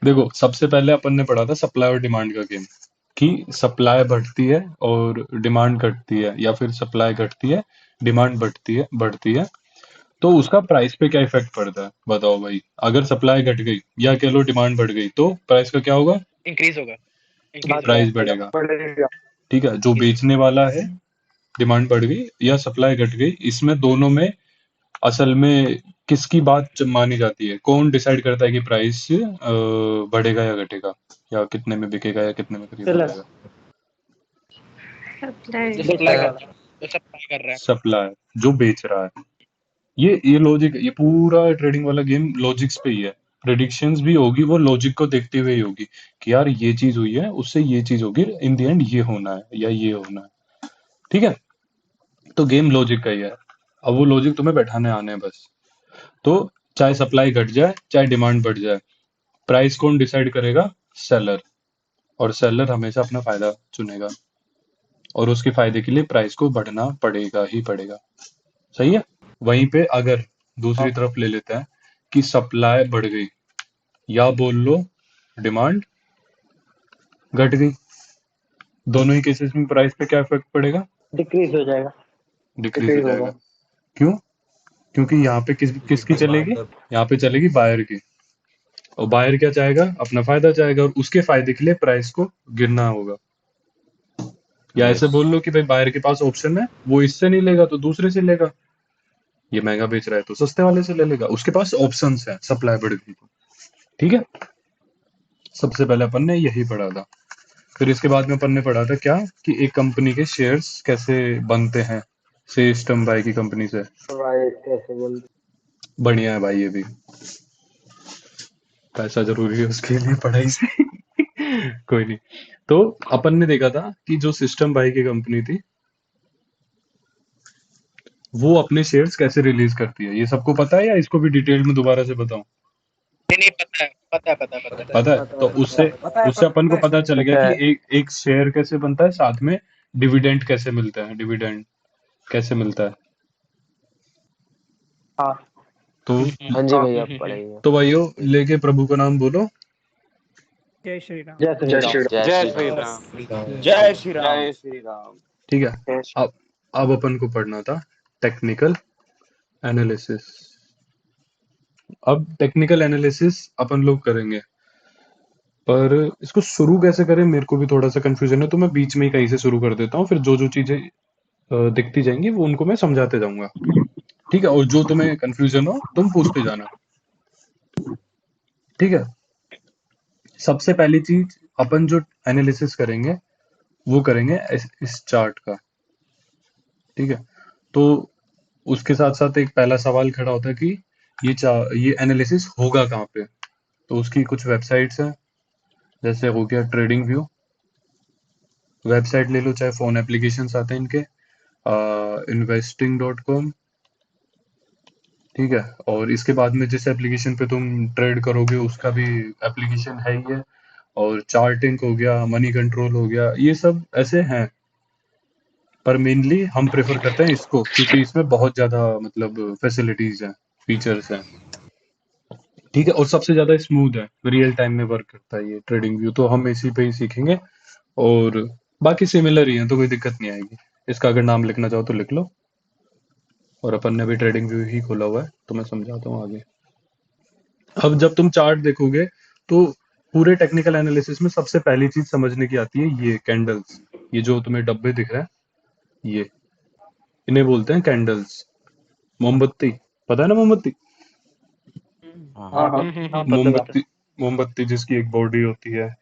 देखो सबसे पहले अपन ने पढ़ा था सप्लाई और डिमांड का गेम, कि सप्लाई बढ़ती है और डिमांड घटती है, या फिर सप्लाई घटती है, डिमांड बढ़ती है, तो उसका प्राइस पे क्या इफेक्ट पड़ता है बताओ भाई। अगर सप्लाई घट गई या कह लो डिमांड बढ़ गई तो प्राइस का क्या होगा? इंक्रीज होगा, इंक्रीज होगा। प्राइस बढ़ेगा। बढ़ेगा। ठीक है, जो बेचने वाला है, डिमांड बढ़ गई या सप्लाई घट गई, इसमें दोनों में असल में किसकी बात मानी जाती है? कौन डिसाइड करता है कि प्राइस बढ़ेगा या घटेगा, या कितने में बिकेगा या कितने में खरीदा सेलर, जाएगा? जो सप्लाई। सप्लाई बेचने कर वाला। रहा है, जो सप्लाई कर रहा है। सप्लाई, जो बेच रहा है। ये लॉजिक, ये पूरा ट्रेडिंग वाला गेम लॉजिक्स पे ही है। प्रेडिक्शंस भी होगी वो लॉजिक को देखते हुए ही होगी, कि यार ये चीज हुई है उससे ये चीज होगी, इन द एंड ये होना है या ये होना है। ठीक है, तो गेम लॉजिक का ही है। अब वो लॉजिक तुम्हें बैठाने आने हैं बस। तो चाहे सप्लाई घट जाए चाहे डिमांड बढ़ जाए, प्राइस कौन डिसाइड करेगा? सेलर। और सेलर हमेशा अपना फायदा चुनेगा, और उसके फायदे के लिए प्राइस को बढ़ना पड़ेगा ही पड़ेगा। सही है। वहीं पे अगर दूसरी तरफ ले लेते हैं कि सप्लाई बढ़ गई, या बोल लो डिमांड घट गई, दोनों ही केसेस में प्राइस पे क्या इफेक्ट पड़ेगा? डिक्रीज हो जाएगा। डिक्रीज हो डिक्रीज होगा। जाएगा। क्यों? क्योंकि यहाँ पे किसकी चलेगी? यहाँ पे चलेगी बायर की। और बायर क्या चाहेगा? अपना फायदा चाहेगा, और उसके फायदे के लिए प्राइस को गिरना होगा। या ऐसे बोल लो कि भाई बायर के पास ऑप्शन है, वो इससे नहीं लेगा तो दूसरे से लेगा, ये महंगा बेच रहा है तो सस्ते वाले से ले लेगा, उसके पास ऑप्शंस है, सप्लाई बढ़ गई तो। ठीक है, सबसे पहले अपन ने यही पढ़ा था। फिर इसके बाद में अपन ने पढ़ा था क्या, कि एक कंपनी के शेयर्स कैसे बनते हैं, सिस्टम भाई की कंपनी से। भाई कैसे बोल बढ़िया है भाई, ये भी पैसा जरूरी है उसके लिए पढ़ाई से। कोई नहीं। तो अपन ने देखा था कि जो सिस्टम भाई की कंपनी थी, वो अपने शेयर्स कैसे रिलीज करती है, ये सबको पता है या इसको भी डिटेल में दोबारा से बताऊं? नहीं नहीं, पता है, पता है, पता है, पता है। पता है, तो उससे उससे अपन को पता चल गया पता कि है। एक एक शेयर कैसे बनता है, साथ में डिविडेंड कैसे मिलता है, डिविडेंड कैसे मिलता है। हाँ तो हाँ जी भैया पढ़ाइए। तो भाइयों लेके प्रभु का नाम बोलो। जय श्री राम। जय श्री राम। जय श्री राम। जय श्री राम। जय श्री राम। ठीक है, अब अपन को पढ़ना था टेक्निकल एनालिसिस। अब टेक्निकल एनालिसिस अपन लोग करेंगे, पर इसको शुरू कैसे करें मेरे को भी थोड़ा सा कंफ्यूजन है, तो मैं बीच में ही कहीं से शुरू कर देता हूँ, फिर जो जो चीजें दिखती जाएंगी वो उनको मैं समझाते जाऊंगा। ठीक है, और जो तुम्हें कंफ्यूजन हो तुम पूछते जाना। ठीक है, सबसे पहली चीज अपन जो एनालिसिस करेंगे वो करेंगे इस चार्ट का। ठीक है, तो उसके साथ साथ एक पहला सवाल खड़ा होता है कि ये एनालिसिस होगा कहाँ पे। तो उसकी कुछ वेबसाइट्स हैं, जैसे हो गया ट्रेडिंग व्यू वेबसाइट ले लो, चाहे फोन एप्लीकेशंस आते हैं इनके, investing.com। ठीक है, और इसके बाद में जिस एप्लीकेशन पे तुम ट्रेड करोगे उसका भी एप्लीकेशन है ही है, और चार्टिंग हो गया, मनी कंट्रोल हो गया, ये सब ऐसे हैं। पर मेनली हम प्रेफर करते हैं इसको, क्योंकि इसमें बहुत ज्यादा मतलब फैसिलिटीज हैं, फीचर्स हैं। ठीक है, और सबसे ज्यादा स्मूथ है, रियल टाइम में वर्क करता है ये ट्रेडिंग व्यू, तो हम इसी पे ही सीखेंगे। और बाकी सिमिलर ही है तो कोई दिक्कत नहीं आएगी। इसका अगर नाम लिखना चाहो तो लिख लो, और अपन ने भी ट्रेडिंग व्यू ही खोला हुआ है तो मैं समझाता हूँ आगे। अब जब तुम चार्ट देखोगे तो पूरे टेक्निकल एनालिसिस में सबसे पहली चीज समझने की आती है ये कैंडल्स। ये जो तुम्हें डब्बे दिख रहे हैं, ये इन्हें बोलते हैं कैंडल्स। मोमबत्ती, पता है ना मोमबत्ती? हाँ हाँ हाँ, पता है। मोमबत्ती, मोमबत्ती जिसकी एक बॉडी होती है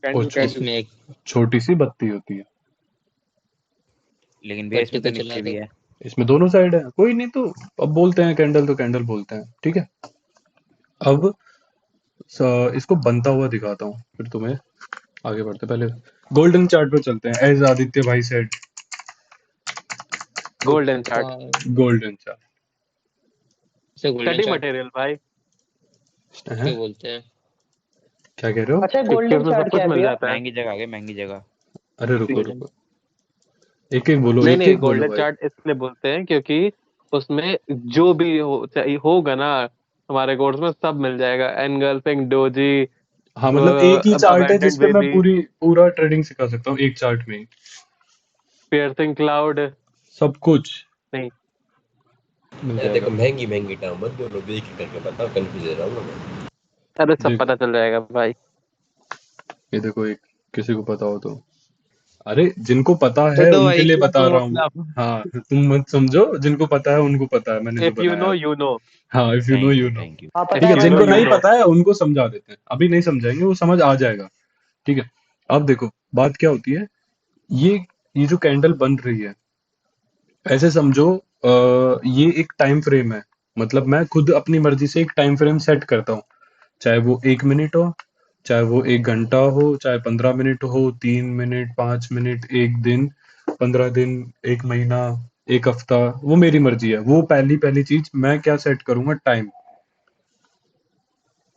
और इसमें एक छोटी सी बत्ती होती है। लेकिन भैया इसमें तो पट्टी पे नीचे चला भी दे। है। इसमें दोनों साइड है, कोई नहीं, तो अब बोलते हैं कैंडल तो कैंडल बोलते हैं। ठीक है, अब इसको बनता हुआ दिखाता हूँ फिर तुम्हें, आगे बढ़ते पहले गोल्डन चार्ट पे चलते हैं, एज आदित्य भाई said. Golden chart, golden chart इसे गोल्डन स्टडी चार्ट मटेरियल भाई। है, क्यों बोलते हैं? क्या कह रहे हो? अच्छा गोल्डन चार्ट क्या है भैया? महंगी जगह आ गई, महंगी जगह। अरे रुको रुको, एक एक बोलो, नहीं एक नहीं, एक बोलो गोल्डन भाई। चार्ट इसलिए बोलते हैं क्योंकि उसमें जो भी हो चाहिए होगा ना, हमारे कोर्स में सब मिल जाएगा, एनगल्फिंग डोजी, हाँ मतलब एक ही चार्ट है अबेंडेंट जिसपे मैं बेबी, पूरा ट्रेडिंग सिखा सकता हूँ एक चार्ट में ही। Piercing cloud. सब कुछ नहीं, मिल यार जाएगा। देखो महंगी महंगी टर्म मत बोलो, देख के करके बताओ, कंफ्यूज रहूंगा मैं। अरे सब देखो पता चल जाएगा भाई। ये देखो, एक किसी को पता हो तो, अरे जिनको पता तो है दो उनके भाई लिए क्या बता तो रहा हूँ। मतलब हाँ तुम मत समझो, जिनको पता है उनको पता है मैंने जो इफ यू बनाया नो है। You know. हाँ if you know thank you you know. Thank you. हाँ ठीक पता है, है, यू नो जिनको यू नहीं नो। पता है उनको समझा देते हैं, अभी नहीं समझाएंगे, वो समझ आ जाएगा। ठीक है, अब देखो बात क्या होती है। ये ये जो कैंडल बन रही है, ऐसे समझो ये एक टाइम फ्रेम है। मतलब मैं खुद अपनी मर्जी से एक टाइम फ्रेम सेट करता हूँ, चाहे वो 1 मिनट हो, चाहे वो 1 घंटा हो, चाहे 15 मिनट हो, 3 मिनट, 5 मिनट, 1 दिन, 15 दिन, 1 महीना, 1 हफ्ता, वो मेरी मर्जी है। वो पहली पहली चीज मैं क्या सेट करूंगा, टाइम।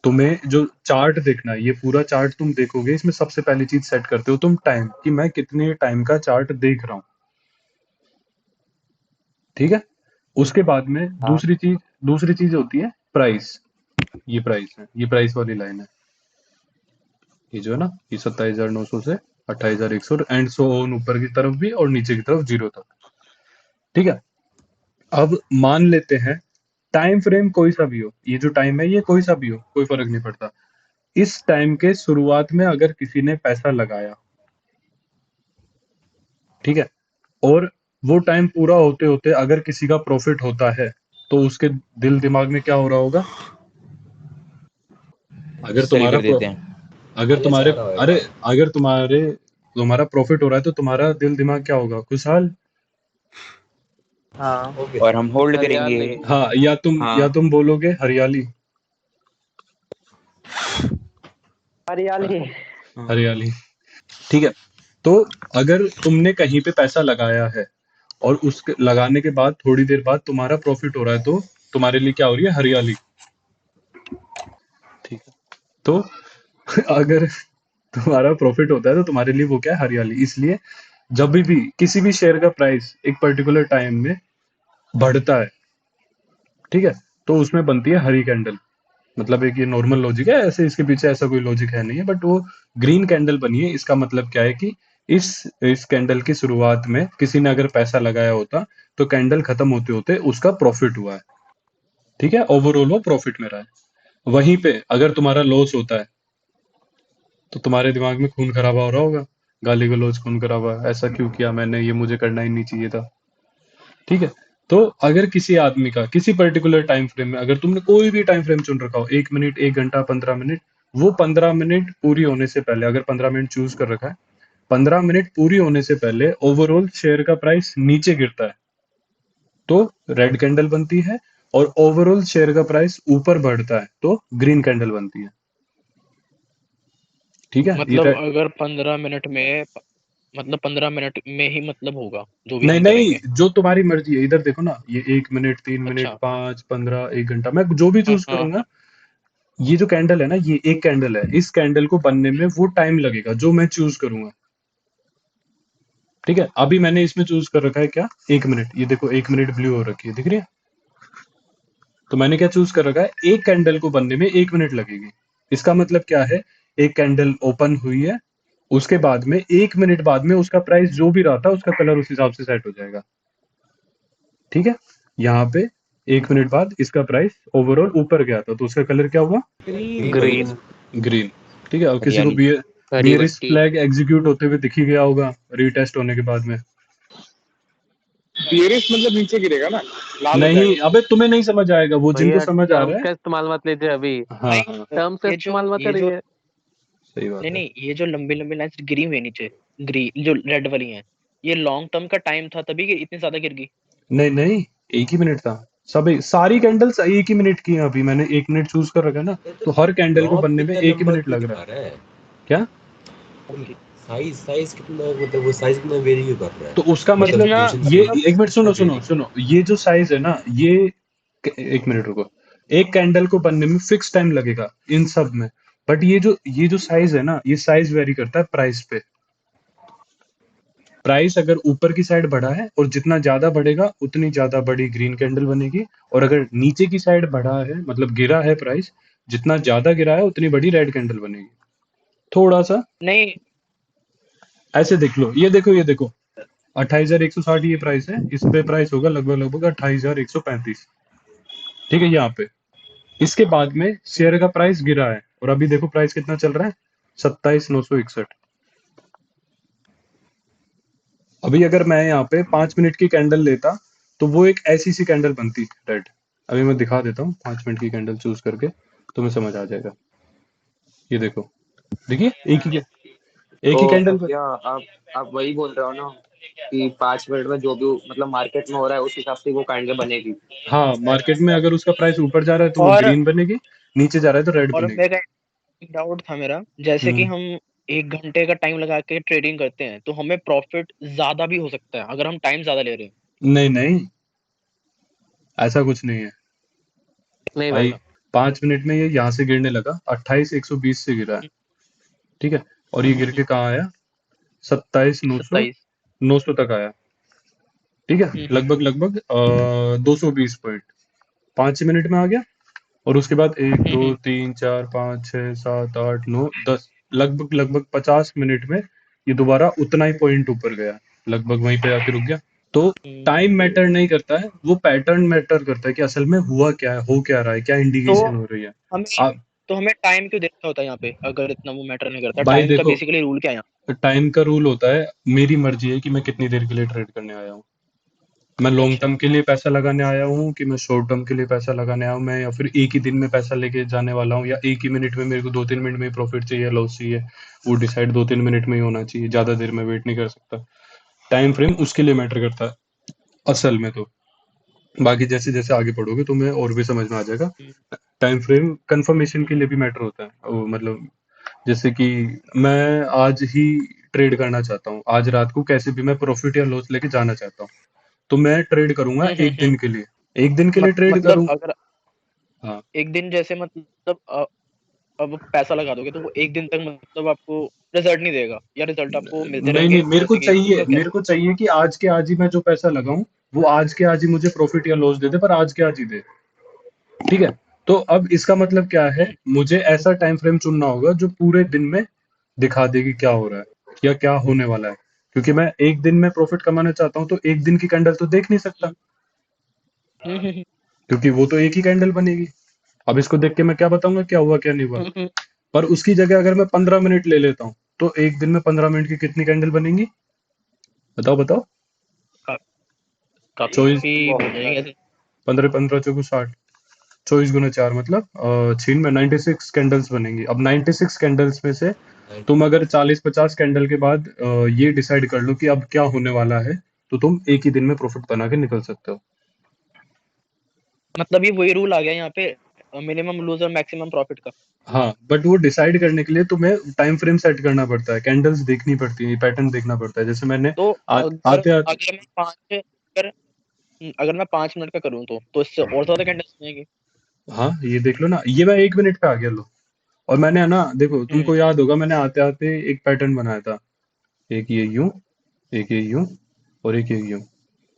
तुम्हें जो चार्ट देखना है, ये पूरा चार्ट तुम देखोगे, इसमें सबसे पहली चीज सेट करते हो तुम टाइम, कि मैं कितने टाइम का चार्ट देख रहा हूँ। ठीक है, उसके बाद में हाँ दूसरी चीज होती है प्राइस। ये प्राइस है, ये प्राइस वाली लाइन है, ये जो है ना, ये 27,900 से 28,100 एंड सो ऑन, ऊपर की तरफ भी और नीचे की तरफ जीरो तक। ठीक है, अब मान लेते हैं टाइम फ्रेम कोई सा भी हो, ये जो टाइम है ये कोई सा भी हो, कोई फर्क नहीं पड़ता। इस टाइम के शुरुआत में अगर किसी ने पैसा लगाया, ठीक है, और वो टाइम पूरा होते होते अगर किसी का प्रॉफिट होता है, तो उसके दिल दिमाग में क्या हो रहा होगा। अगर सेल तुम्हारा कर देते हैं। अगर लालच तुम्हारे आ रहा अरे होगा। अगर तुम्हारा प्रॉफिट हो रहा है, तो तुम्हारा दिल दिमाग क्या होगा, खुशहाल। हाँ। और हम होल्ड करेंगे। हरियाली। हाँ, या हाँ तुम बोलोगे हरियाली। हरियाली। हरियाली, ठीक है। तो अगर तुमने कहीं पे पैसा लगाया है, और उसके लगाने के बाद थोड़ी देर बाद तुम्हारा प्रॉफिट हो रहा है, तो तुम्हारे लिए क्या हो रही है, हरियाली। ठीक है, तो अगर तुम्हारा प्रॉफिट होता है तो तुम्हारे लिए वो क्या है, हरियाली। इसलिए जब भी किसी भी शेयर का प्राइस एक पर्टिकुलर टाइम में बढ़ता है, ठीक है, तो उसमें बनती है हरी कैंडल। मतलब एक ये नॉर्मल लॉजिक है, ऐसे इसके पीछे ऐसा कोई लॉजिक है नहीं है, बट वो ग्रीन कैंडल बनी है। इसका मतलब क्या है कि इस इस कैंडल की शुरुआत में किसी ने अगर पैसा लगाया होता, तो कैंडल खत्म होते होते उसका प्रॉफिट हुआ है। ठीक है, ओवरऑल वो प्रॉफिट में रहा है। वहीं पे अगर तुम्हारा लॉस होता है, तो तुम्हारे दिमाग में खून खराबा हो रहा होगा, गाली गलौज, खून खराबा, ऐसा क्यों किया मैंने, ये मुझे करना ही नहीं चाहिए था। ठीक है, तो अगर किसी आदमी का किसी पर्टिकुलर टाइम फ्रेम में, अगर तुमने कोई भी टाइम फ्रेम चुन रखा हो, 1 मिनट, 1 घंटा, 15 मिनट, वो 15 मिनट पूरी होने से पहले, अगर 15 मिनट चूज कर रखा है, 15 मिनट पूरी होने से पहले ओवरऑल शेयर का प्राइस नीचे गिरता है, तो रेड कैंडल बनती है। और ओवरऑल शेयर का प्राइस ऊपर बढ़ता है, तो ग्रीन कैंडल बनती है। ठीक है, मतलब अगर 15 मिनट में, मतलब 15 मिनट में ही मतलब होगा जो भी नहीं हम नहीं, करेंगे। जो तुम्हारी मर्जी है, इधर देखो ना, ये 1 मिनट, 3 मिनट, अच्छा। 5, 15, 1 घंटा, मैं जो भी हाँ चूज हाँ करूंगा। ये जो कैंडल है ना, ये एक कैंडल है, इस कैंडल को बनने में वो टाइम लगेगा जो मैं चूज करूंगा। ठीक है, अभी मैंने इसमें चूज कर रखा है क्या, 1 मिनट, ये देखो 1 मिनट ब्लू हो रखी है, दिख रही है। तो मैंने क्या चूज कर रखा है, एक कैंडल को बनने में 1 मिनट लगेगी। इसका मतलब क्या है, एक कैंडल ओपन हुई है, उसके बाद में 1 मिनट बाद में उसका प्राइस जो भी रहा था, उसका कलर उस हिसाब से सेट हो जाएगा। ठीक है, यहाँ पे 1 मिनट बाद इसका प्राइस ओवरऑल ऊपर गया था, तो उसका कलर क्या हुआ, ग्रीन हो गया। ग्रीन। ग्रीन। ठीक है, और किसी को हरियाली। हरी बियरिश बत्ती। फ्लैग एग्जीक्यूट होते हुए दिख ही गया होगा रीटेस्ट होने के बाद में। बियरिश मतलब नीचे गिरेगा ना, लाल हो नहीं, जाएगा। अबे तुम्हें नहीं समझ आएगा, वो जिनको भैया समझ आ रहा टर्म्स है। का इस्तेमाल मत लीजिए अभी। हाँ भाई। हाँ, टर्म्स का ये जो इस्तेमाल मत ये जो करिए। सही बात नहीं है। नहीं, ये जो लंबी लंबी लाइंस गिरी हुई है नीचे, जो रेड वाली हैं, ये लॉन्ग टर्म का टाइम था तभी कि इतनी ज्यादा गिर गई। नहीं नहीं, एक ही मिनट था। सारी कैंडल्स एक ही मिनट की हैं, अभी मैंने 1 मिनट चूज कर रखा है ना, ये तो हर कैंडल को ड्रॉप बनने में कितना 1 ही लंबा मिनट क्यों लग रहा दिखा है। रहा है? क्या, ओके। साइज साइज कितना, मतलब वो साइज कितना वेरी क्यों कर रहा है? तो उसका मतलब मतलब, कितना पोजीशन ये से एक मिनट, कितना सुनो सुनो वेरी? सुनो, ये जो साइज है ना, ये 1 मिनट रुको, एक कैंडल को बनने में फिक्स टाइम लगेगा इन सब में। बट ये जो साइज है ना, ये साइज वेरी करता है प्राइस पे। प्राइस अगर ऊपर की साइड बढ़ा है और जितना ज्यादा बढ़ेगा उतनी ज्यादा बड़ी ग्रीन कैंडल बनेगी, और अगर नीचे की साइड बढ़ा है मतलब गिरा है प्राइस, जितना ज्यादा गिरा है उतनी बड़ी रेड कैंडल बनेगी। थोड़ा सा नहीं ऐसे देख लो, ये देखो 28,160 ये प्राइस है, इस पे प्राइस होगा लगभग लगभग 28,135। ठीक है यहाँ पे। इसके बाद में शेयर का प्राइस गिरा है और अभी देखो प्राइस कितना चल रहा है, 27,961। अभी अगर मैं यहाँ पे 5 मिनट की कैंडल लेता तो वो एक ऐसी सी कैंडल बनती रेड। अभी मैं दिखा देता हूँ 5 मिनट की कैंडल चूज करके, तुम्हें समझ आ जाएगा। ये देखो, देखिए एक ही तो कैंडल पर। क्या आप वही बोल रहे हो ना कि 5 मिनट में जो भी मतलब मार्केट में हो रहा है उस हिसाब से वो कैंडल बनेगी। हाँ, मार्केट में अगर उसका प्राइस ऊपर जा रहा है तो वो और ग्रीन बनेगी, नीचे जा रहा है तो रेड और बनेगी। मेरा एक डाउट था मेरा, जैसे कि हम्म हम 1 घंटे का टाइम लगा के ट्रेडिंग करते हैं तो हमें प्रॉफिट ज्यादा भी हो सकता है अगर हम टाइम ज्यादा ले रहे हैं। नहीं नहीं, ऐसा कुछ नहीं है नहीं भाई। भाई। 5 मिनट में ये यहाँ से गिरने लगा, 28,120 से गिरा है। ठीक है, और ये गिर के कहाँ आया, 27,900 27। 900 तक आया। ठीक है, लगभग लगभग 220 पॉइंट 5 मिनट में आ गया। और उसके बाद 1 2 3 4 5 6 7 8 9 10, लगभग लगभग 50 मिनट में ये दोबारा उतना ही पॉइंट ऊपर गया, लगभग वहीं पे आके रुक गया। तो टाइम मैटर नहीं करता है, वो पैटर्न मैटर करता है कि असल में हुआ क्या है, हो क्या रहा है, क्या तो इंडिकेशन हो रही है। हमें आप तो हमें टाइम क्यों देखना होता है यहाँ पे, अगर इतना वो मैटर नहीं करता? भाई टाइम का देखो, बेसिकली रूल क्या है यहाँ? टाइम का रूल होता है, मेरी मर्जी है कि मैं कितनी देर के लिए ट्रेड करने आया हूँ। मैं लॉन्ग अच्छा। टर्म के लिए पैसा लगाने आया हूँ कि मैं शॉर्ट टर्म के लिए पैसा लगाने आया हूँ, मैं या फिर एक ही दिन में पैसा लेके जाने वाला हूँ, या एक ही मिनट में मेरे को 2-3 मिनट में प्रॉफिट चाहिए लॉस चाहिए, वो डिसाइड 2-3 मिनट में ही होना चाहिए, ज्यादा देर में वेट नहीं कर सकता। टाइम फ्रेम उसके लिए मैटर करता है असल में तो। बाकी जैसे जैसे आगे पढ़ोगे तुम्हें और भी समझ में आ जाएगा। टाइम फ्रेम कंफर्मेशन के लिए भी मैटर होता है, वो मतलब जैसे कि मैं आज ही ट्रेड करना चाहता हूँ, आज रात को कैसे भी मैं प्रॉफिट या लॉस लेके जाना चाहता हूँ, तो मैं ट्रेड करूंगा एक दिन के लिए, एक दिन के लिए ट्रेड मतलब करूँ। अगर हाँ एक दिन जैसे मतलब अब पैसा लगा दोगे तो वो एक दिन तक मतलब आपको रिजल्ट नहीं देगा, या रिजल्ट आपको मिलते नहीं नहीं, रहेंगे जैसे कि क्या? मेरे को चाहिए कि आज के आज ही मैं जो पैसा लगाऊं वो आज के आज ही मुझे प्रॉफिट या लॉस दे दे, पर आज के आज ही दे। ठीक है, तो अब इसका मतलब क्या है, मुझे ऐसा टाइम फ्रेम चुनना होगा जो पूरे दिन में दिखा दे कि क्या हो रहा है या क्या होने वाला है, क्योंकि मैं एक दिन में प्रॉफिट कमाना चाहता हूँ तो एक दिन की कैंडल तो देख नहीं सकता, क्योंकि वो तो एक ही कैंडल बनेगी। अब इसको देख के मैं क्या बताऊंगा क्या हुआ क्या नहीं हुआ। पर उसकी जगह अगर मैं 15 मिनट ले लेता हूँ तो एक दिन में 15 मिनट की कितनी कैंडल बनेंगी, बताओ बताओ। चौबीस, काफी बन जाएंगे। 15 15 चौको 60, 24 गुना 4 मतलब 6 में 96 कैंडल्स बनेंगी। अब 96 कैंडल्स में से तुम अगर 40-50 कैंडल के बाद ये डिसाइड कर लो कि अब क्या होने वाला है, तो तुम एक ही दिन में प्रॉफिट बना के निकल सकते हो। मतलब ये वही रूल आ गया यहाँ पे, मिनिमम लूज और मैक्सिमम प्रॉफिट का। हाँ, बट वो डिसाइड करने के लिए तुम्हें टाइम फ्रेम सेट करना पड़ता है, कैंडल्स देखनी पड़ती है, पैटर्न देखना पड़ता है। जैसे मैंने तो आते आते, अगर मैं 5 मिनट का करूँ तो इससे और ज्यादा कैंडल्स बनेंगे। हाँ ये देख लो ना, ये मैं 1 मिनट पे आ गया लो। और मैंने है ना, देखो तुमको याद होगा मैंने आते आते एक पैटर्न बनाया था, एक ये यूं, एक ये यूं, और एक ये यूं।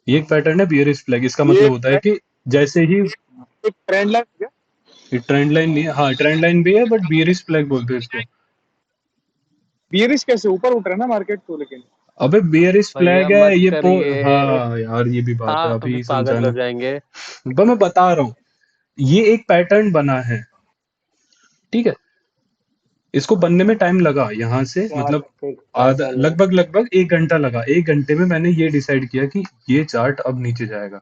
ये एक पैटर्न है बियरिश फ्लैग। इसका ये मतलब होता है कि जैसे ही एक ट्रेंड लाइन है क्या? ये ट्रेंड लाइन नहीं है, हाँ ट्रेंड लाइन भी है बट बियरिश फ्लैग बोलते हैं इसको। बियरिश कैसे ऊपर उठ रहा है ना मार्केट तो, लेकिन अबे बियरिश भैया फ्लैग है मत ये करिए। हाँ यार ये भी बात है, आप भी अभी पागल हो समझाना। जाएंगे। मैं बता रहा हूँ, ये एक पैटर्न बना है। ठीक है, इसको बनने में टाइम लगा यहाँ से, मतलब आधा लगभग लगभग 1 घंटा लगा। 1 घंटे में मैंने ये डिसाइड किया कि ये चार्ट अब नीचे जाएगा।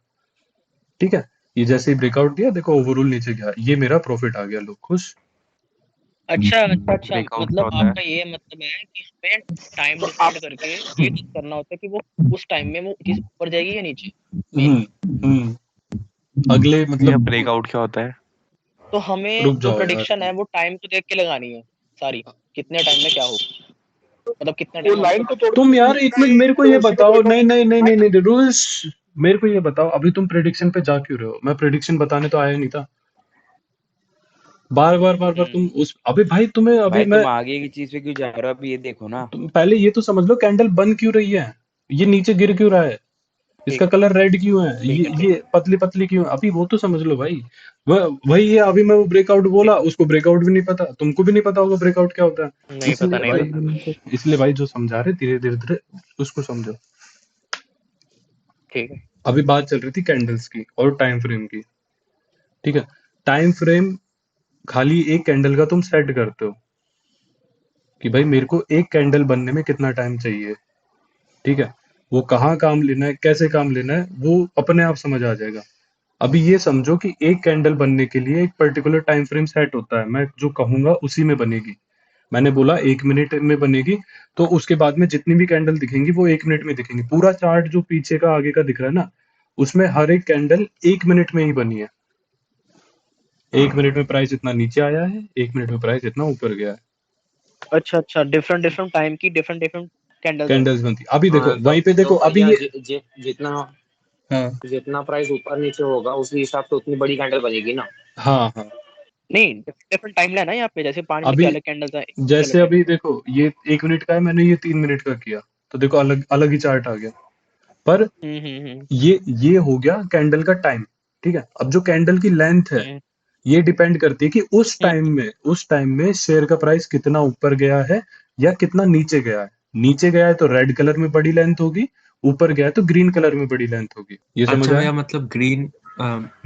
ठीक है, ये जैसे ही ब्रेकआउट दिया देखो ओवरऑल नीचे गया, ये मेरा प्रॉफिट आ गया, लोग खुश। अच्छा अच्छा अच्छा, ब्रेकआउट क्या मतलब होता है? आपका ये मतलब है कि हमें टाइम डिसाइड करके ये चेक करना होता है कि वो उस टाइम में वो चीज ऊपर जाएगी या नीचे, मेन। हम्म, अगले भैया मतलब, ब्रेकआउट क्या होता है? तो हमें रुक जो जाओ यार। प्रेडिक्शन है वो टाइम को देख के लगानी है सारी, कितने टाइम में क्या हो, मतलब कितना वो टाइम हमको लाइन को तोड़ तुम यार एक मिनट मेरे को ये उसी को बताओ, ब्रेकआउट। नहीं नहीं नहीं नहीं नहीं रूल्स, मेरे को ये बताओ अभी तुम प्रेडिक्शन पे जा क्यों रहे हो? मैं प्रेडिक्शन बताने तो आया नहीं था। बार बार बार बार तुम उस, अबे भाई तुम्हें अभी भाई मैं, तुम आगे की चीज पे क्यों जा रहे हो? अभी ये देखो ना। तुम पहले ये तो समझ लो कैंडल बन क्यों रही है। ये नीचे गिर क्यों रहा है, इसका ठीक कलर रेड क्यों है, ठीक है ठीक ये पतली पतली क्यों है, अभी वो तो समझ लो भाई। वही है, अभी मैं वो ब्रेकआउट बोला, उसको ब्रेकआउट भी नहीं पता, तुमको भी नहीं पता होगा ब्रेकआउट क्या होता है। नहीं पता नहीं पता। इसलिए भाई जो समझा रहे धीरे धीरे धीरे उसको समझो। ठीक है। अभी बात चल रही थी कैंडल्स की और टाइम फ्रेम की, ठीक है। टाइम फ्रेम खाली एक कैंडल का तुम सेट करते हो कि भाई मेरे को एक कैंडल बनने में कितना टाइम चाहिए, ठीक है। वो कहाँ काम लेना है, कैसे काम लेना है, वो अपने आप समझ आ जाएगा। अभी ये समझो कि एक कैंडल बनने के लिए एक पर्टिकुलर टाइम फ्रेम सेट होता है, मैं जो कहूंगा उसी में बनेगी। मैंने बोला 1 मिनट में बनेगी, तो उसके बाद में जितनी भी कैंडल दिखेंगी वो 1 मिनट में दिखेंगी। पूरा चार्ट जो पीछे का आगे का दिख रहा है ना, उसमें हर एक कैंडल 1 मिनट में ही बनी है। 1 मिनट में प्राइस इतना नीचे आया है, 1 मिनट में प्राइस इतना ऊपर गया है, अच्छा अच्छा, डिफरेंट डिफरेंट टाइम की डिफरेंट डिफरेंट कैंडल्स है। कैंडल्स बनती। अभी देखो हाँ वहीं पे तो देखो, अभी भैया ये जितना हाँ जितना प्राइस ऊपर नीचे होगा उसी हिसाब से उतनी बड़ी कैंडल बनेगी ना। हाँ हाँ। नहीं, डिफरेंट टाइम लाइन है यहाँ पे, जैसे 5 मिनट के अभी अलग कैंडल्स है, जैसे अलग अभी कैंडल। देखो ये 1 मिनट का है, मैंने ये 3 मिनट का किया, तो देखो अलग अलग ही चार्ट आ गया। पर हम्म। ये हो गया कैंडल का टाइम, ठीक है। अब जो कैंडल की लेंथ है, हम्म ये डिपेंड करती है कि हम्म। उस टाइम में शेयर का प्राइस कितना ऊपर गया है या कितना नीचे गया है। नीचे गया है तो रेड कलर में बड़ी लेंथ होगी, ऊपर गया है तो ग्रीन कलर में बड़ी लेंथ होगी। ये समझ अच्छा आया? भैया,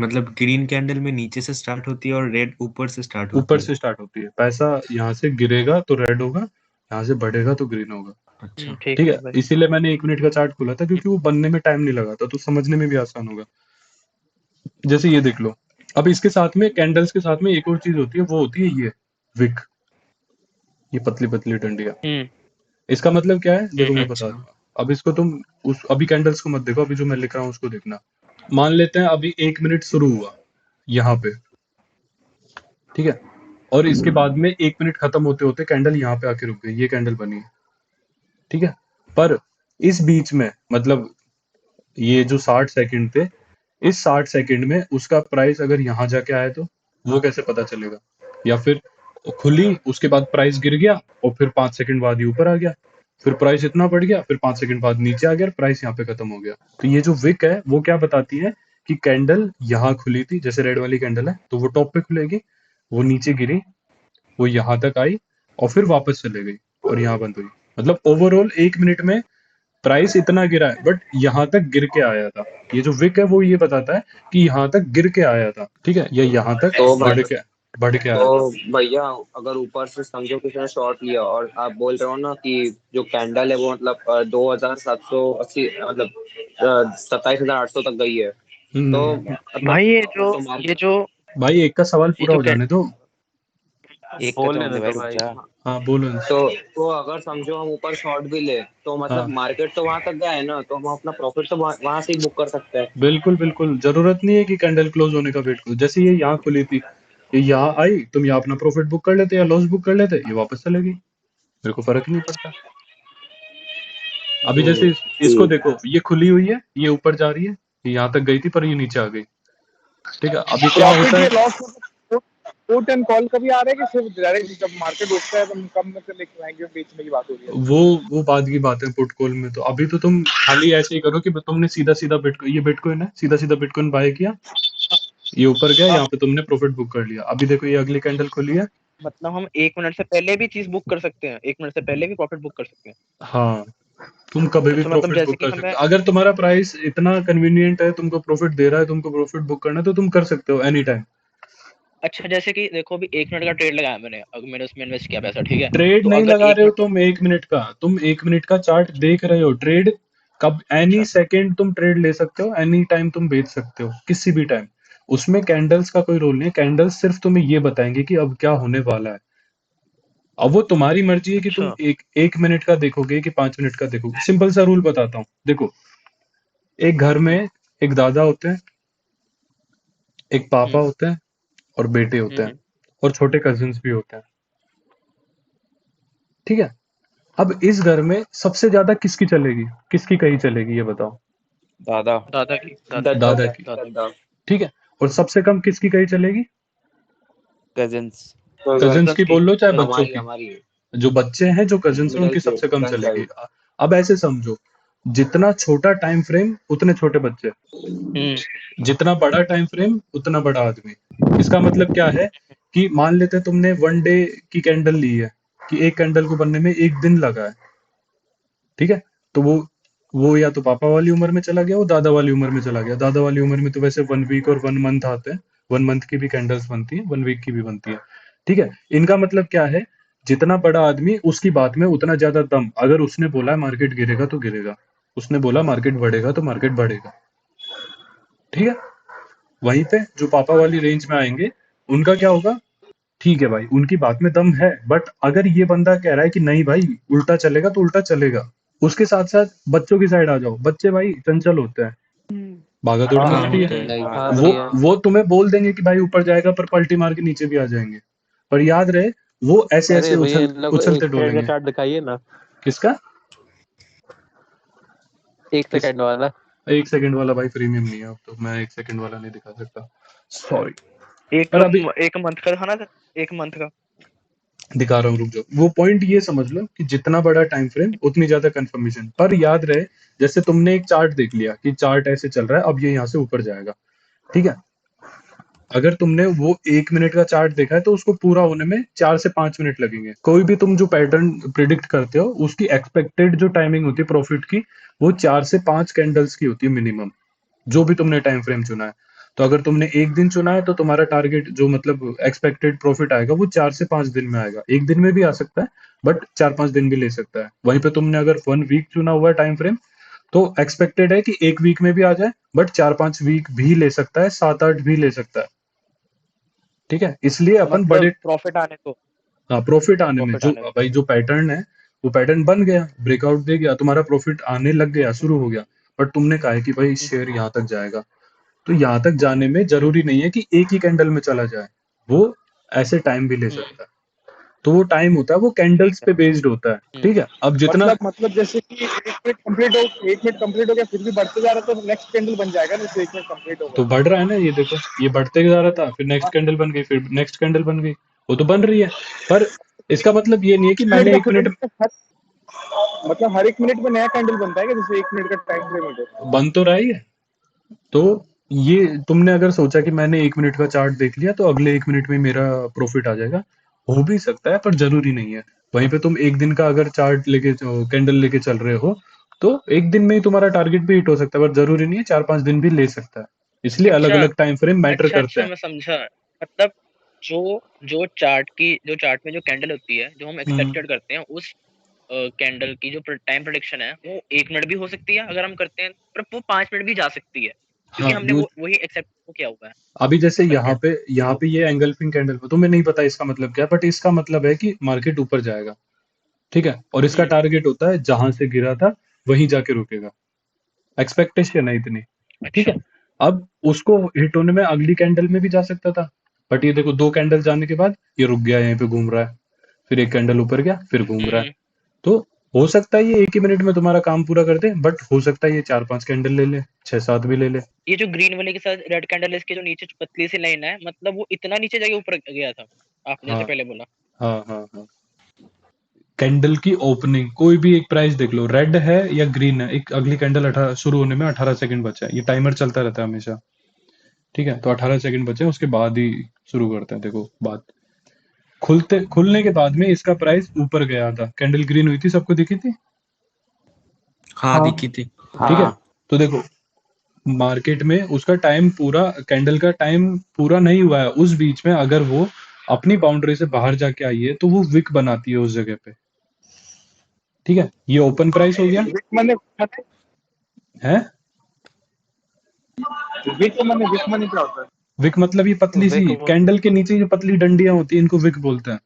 मतलब ग्रीन कैंडल में नीचे से स्टार्ट होती है और रेड ऊपर से स्टार्ट ऊपर होती है। से स्टार्ट होती है, पैसा यहाँ से गिरेगा तो रेड होगा, यहाँ से बढ़ेगा तो ग्रीन होगा, अच्छा। ठीक ठीक है है। भाई। इसीलिए मैंने 1 मिनट का चार्ट खोला था, क्योंकि वो बनने में टाइम नहीं लगा था, तो समझने में भी आसान होगा। जैसे ये देख लो, अब इसके साथ में कैंडल्स के साथ में एक और चीज होती है, वो होती है ये विक, ये पतली पतली डंडियां। हम्म इसका मतलब क्या है, देखो मैं बता अच्छा। दूंगा। अब इसको तुम उस अभी कैंडल्स को मत देखो, अभी जो मैं लिख रहा हूँ उसको देखना। मान लेते हैं अभी 1 मिनट शुरू हुआ यहाँ पे, ठीक है, और इसके बाद में 1 मिनट खत्म होते होते कैंडल यहाँ पे आके रुक गई, ये कैंडल बनी है, ठीक है। पर इस बीच में मतलब ये जो 60 सेकंड थे, इस 60 सेकंड में उसका प्राइस अगर यहाँ जाके आया तो वो कैसे पता चलेगा? या फिर खुली उसके बाद प्राइस गिर गया और फिर 5 सेकंड बाद ये ऊपर आ गया, फिर प्राइस इतना बढ़ गया, फिर 5 सेकंड बाद नीचे आ गया, प्राइस यहाँ पे खत्म हो गया। तो ये जो विक है वो क्या बताती है कि कैंडल यहाँ खुली थी, जैसे रेड वाली कैंडल है तो वो टॉप पे खुलेगी, वो नीचे गिरी, वो यहाँ तक आई और फिर वापस चले गई और यहाँ बंद हुई। मतलब ओवरऑल 1 मिनट में प्राइस इतना गिरा है, बट यहाँ तक गिर के आया था। ये जो विक है वो ये बताता है कि यहाँ तक गिर के आया था, ठीक है, या यहाँ तक तो बढ़ के आया था। तो भैया अगर ऊपर से समझो किसी ने शॉर्ट लिया और आप बोल रहे हो ना कि जो कैंडल है वो मतलब 2780 मतलब 27,800 तक गई है, तो मतलब भाई तो ये मार्केट जो भाई एक का सवाल ये पूरा जो हो जाने दो। एक का बोल जवाब लेने दे भाई, दो रुक भाई। जा। हाँ बोलो अंश। तो अगर समझो हम ऊपर शॉर्ट भी ले तो मतलब हाँ मार्केट तो वहां तक गया है ना, तो हम अपना प्रॉफिट तो वहां से ही बुक कर सकते हैं। बिल्कुल बिल्कुल, जरूरत नहीं है कि कैंडल क्लोज होने का वेट करो। जैसे ये यहाँ खुली थी, ये यहाँ आई, तुम यहाँ अपना प्रॉफिट बुक कर लेते या लॉस बुक कर लेते, ये वापस चलेगी, मेरे को फर्क ही नहीं पड़ता। अभी जैसे इसको ठीक। देखो, ये खुली हुई है, ये ऊपर जा रही है, ये यहाँ तक गई थी पर ये नीचे आ गई, ठीक है। अभी क्या प्रॉफिट होता ये है, लॉस पुट एंड कॉल कभी आ रहा है कि सिर्फ डायरेक्ट जब मार्केट उठता है तो कम में से लेके बेचने की बात हो रही है? वो बाद की बात है पुट कॉल में। तो अभी तो तुम खाली ऐसे ही करो कि तुमने सीधा सीधा बिटकॉइन, ये बिटकॉइन है, सीधा सीधा बिटकॉइन बाय किया, ये ऊपर गया, हाँ, यहाँ पे तुमने प्रॉफिट बुक कर लिया। अभी देखो ये अगली कैंडल खुली है, मतलब हम 1 मिनट से पहले भी चीज बुक कर सकते हैं, 1 मिनट से पहले भी प्रॉफिट बुक कर सकते हैं। हाँ तुम कभी भी अच्छा मतलब प्रॉफिट जैसे बुक कि कर हमें, सकते हो। अगर तुम्हारा प्राइस इतना कन्वीनियंट है, तुमको प्रॉफिट दे रहा है, तुमको प्रॉफिट बुक करना है, तो तुम कर सकते हो एनी टाइम। अच्छा जैसे कि देखो अभी 1 मिनट का ट्रेड लगाया मैंने, अगर मैंने उसमें इन्वेस्ट किया पैसा, ठीक है, ट्रेड तो नहीं अगर लगा एक रहे हो मिनट तुम 1 मिनट का, तुम 1 मिनट का चार्ट देख रहे हो। ट्रेड कब, एनी अच्छा सेकेंड तुम ट्रेड ले सकते हो, एनी टाइम तुम बेच सकते हो, किसी भी टाइम। उसमें कैंडल्स का कोई रोल नहीं है, कैंडल्स सिर्फ तुम्हें ये बताएंगे कि अब क्या होने वाला है। अब वो तुम्हारी मर्जी है कि तुम अच्छा। एक मिनट का देखोगे कि 5 मिनट का देखोगे। सिंपल सा रूल बताता हूँ, देखो, एक घर में एक दादा होते हैं, एक पापा हम्म होते हैं और बेटे होते हैं, हम्म। और छोटे कजिन्स भी होते हैं, ठीक है। अब इस घर में सबसे ज्यादा किसकी चलेगी, किसकी कही चलेगी, ये बताओ। दादा। दादा की दादा दद्दा दादा की, दादा। दद्दा ठीक है। और सबसे कम किसकी कही चलेगी, कजिन्स। कजिन्स की की बोल लो चाहे बच्चों हमारी की। हमारी जो बच्चे हैं, जो कजिन्स हैं, मिडिल उनकी की सबसे कम फ्रंट चलेगी। राइट। अब ऐसे समझो, जितना छोटा टाइम फ्रेम उतने छोटे बच्चे, जितना बड़ा टाइम फ्रेम उतना बड़ा आदमी। इसका मतलब क्या है कि मान लेते तुमने 1 डे की कैंडल ली है कि एक कैंडल को बनने में 1 दिन लगा है, ठीक है, तो वो या तो पापा वाली उम्र में चला गया, वो दादा वाली उम्र में चला गया। दादा वाली उम्र में तो वैसे 1 वीक और 1 मंथ आते हैं, 1 मंथ की भी कैंडल्स बनती है, 1 वीक की भी बनती है, ठीक है। इनका मतलब क्या है, जितना बड़ा आदमी उसकी बात में उतना ज्यादा दम। अगर उसने बोला मार्केट गिरेगा तो गिरेगा, उसने बोला मार्केट बढ़ेगा तो मार्केट बढ़ेगा, ठीक है। वहीं पे जो पापा वाली रेंज में आएंगे उनका क्या होगा, ठीक है भाई उनकी बात में दम है, बट अगर ये बंदा कह रहा है कि नहीं भाई उल्टा चलेगा तो उल्टा चलेगा। उसके साथ साथ बच्चों की साइड आ जाओ, बच्चे भाई चंचल होते हैं, भागा दौड़ हाँ मस्ती होते है। हैं, नहीं हाँ। वो होती है। वो तुम्हें बोल देंगे कि भाई ऊपर जाएगा पर पलटी मार के नीचे भी आ जाएंगे, पर याद रहे वो ऐसे अरे ऐसे भैया इन लोग को उछलते 1 मिनट का डोलेंगे। चार्ट दिखाइए ना, किसका? 1 किस सेकंड वाला। 1 सेकंड वाला भाई प्रीमियम नहीं है अब तो, मैं 1 सेकंड वाला नहीं दिखा सकता, सॉरी। एक पर अभी एक मंथ का था ना, 1 मंथ का। दिखा रहा हूँ, रुक जाओ। वो पॉइंट ये समझ लो कि जितना बड़ा टाइम फ्रेम उतनी ज्यादा कंफर्मेशन। पर याद रहे, जैसे तुमने एक चार्ट देख लिया कि चार्ट ऐसे चल रहा है, अब ये यहाँ से ऊपर जाएगा, ठीक है। अगर तुमने वो 1 मिनट का चार्ट देखा है तो उसको पूरा होने में 4 से 5 मिनट लगेंगे। कोई भी तुम जो पैटर्न प्रिडिक्ट करते हो उसकी एक्सपेक्टेड जो टाइमिंग होती है प्रॉफिट की, वो 4 से 5 कैंडल्स की होती है मिनिमम, जो भी तुमने टाइम फ्रेम चुना है। तो अगर तुमने एक दिन चुना है तो तुम्हारा टारगेट जो मतलब एक्सपेक्टेड प्रॉफिट आएगा वो 4 से 5 दिन में आएगा। एक दिन में भी आ सकता है, बट 4-5 दिन भी ले सकता है। वहीं पे तुमने अगर 1 वीक चुना हुआ है टाइम फ्रेम, तो एक्सपेक्टेड है कि 1 वीक में भी आ जाए, बट 4-5 वीक भी ले सकता है, 7-8 भी ले सकता है, ठीक है। इसलिए अपन मतलब बड़े, प्रॉफिट आने को, हाँ प्रॉफिट आने में प्रॉफिट जो आने को। भाई जो पैटर्न है वो पैटर्न बन गया, ब्रेकआउट दे गया, तुम्हारा प्रॉफिट आने लग गया, शुरू हो गया। बट तुमने कहा है कि भाई शेयर यहाँ तक जाएगा, तो यहाँ तक जाने में जरूरी नहीं है कि एक ही कैंडल में चला जाए, वो ऐसे टाइम भी ले सकता है। तो वो टाइम होता है वो ठीक कैंडल्स है। पे बेस्ड होता है, ठीक है। अब जितना मतलब जैसे कि 1 मिनट कंप्लीट हो गया फिर भी बढ़ते जा रहा है तो नेक्स्ट कैंडल बन जाएगा ना, जैसे 1 मिनट कंप्लीट हो तो गया। बढ़ रहा है ना, ये देखो ये बढ़ते जा रहा था, फिर नेक्स्ट कैंडल बन गई, फिर नेक्स्ट कैंडल बन गई, वो तो बन रही है। पर इसका मतलब ये नहीं है कि 1 मिनट मैंने का 1 मिनट मतलब हर 1 मिनट में नया कैंडल बनता है क्या, जैसे 1 मिनट का टाइम फ्रेम है तो? बन तो रहा ही है। तो ये तुमने अगर सोचा कि मैंने 1 मिनट का चार्ट देख लिया तो अगले 1 मिनट में मेरा प्रॉफिट आ जाएगा, हो भी सकता है पर जरूरी नहीं है। वहीं पे तुम एक दिन का अगर चार्ट लेके कैंडल लेके चल रहे हो तो एक दिन में ही तुम्हारा टारगेट भी हिट हो सकता है, पर जरूरी नहीं है, 4-5 दिन भी ले सकता है। इसलिए अलग अच्छा अलग टाइम फ्रेम मैटर अच्छा करते अच्छा, हैं। मैं समझा। मतलब जो जो चार्ट में जो कैंडल होती है, जो हम हम्म, एक्सपेक्टेड करते हैं, उस कैंडल की जो टाइम प्रोडिक्शन है वो 1 मिनट भी हो सकती है अगर हम करते हैं, पर वो 5 मिनट भी जा सकती है, क्योंकि हाँ हमने वो वही एक्सेप्ट किया हुआ है। अभी जैसे समझ गया। यहाँ पे ये एंगल्फिंग कैंडल तुम्हें नहीं पता इसका मतलब क्या है, बट इसका मतलब है कि मार्केट ऊपर जाएगा, ठीक है, और इसका टारगेट होता है जहां से गिरा था वहीं जाके रुकेगा, एक्सपेक्टेशन है इतनी, ठीक अच्छा। है। अब उसको हिट होने में अगली कैंडल में भी जा सकता था, बट ये देखो 2 कैंडल जाने के बाद ये रुक गया, यहीं पे घूम रहा है, फिर एक कैंडल ऊपर गया फिर घूम रहा है। हम्म। तो हो सकता है ये एक ही मिनट में तुम्हारा काम पूरा कर दे, बट हो सकता है ये 4-5 कैंडल ले ले, 6-7 भी ले ले। ये जो ग्रीन वाले के साथ रेड कैंडल, इसके जो नीचे पतली सी लाइन है, मतलब वो इतना नीचे जाके ऊपर गया था, आपने जैसे हाँ पहले बोला। हाँ हाँ हाँ, कैंडल की ओपनिंग कोई भी एक प्राइस देख लो, रेड है या ग्रीन है, एक अगली कैंडल 18 शुरू होने में 18 सेकंड बचा है, ये टाइमर चलता रहता है हमेशा, ठीक है। तो 18 सेकंड बचे हैं, उसके बाद ही शुरू करते हैं। देखो बात खुलने के बाद में इसका प्राइस ऊपर गया था, कैंडल ग्रीन हुई थी, सबको दिखी थी, हाँ दिखी थी। ठीक है। तो देखो मार्केट में उसका टाइम पूरा, कैंडल का टाइम पूरा नहीं हुआ है, उस बीच में अगर वो अपनी बाउंड्री से बाहर जाके आई है तो वो विक बनाती है उस जगह पे, ठीक है। ये ओपन प्राइस हो गया विक मने है। विक मने क्या होता है? विक मतलब ये पतली सी विक कैंडल के नीचे जो पतली डंडियां होती है इनको विक बोलते हैं।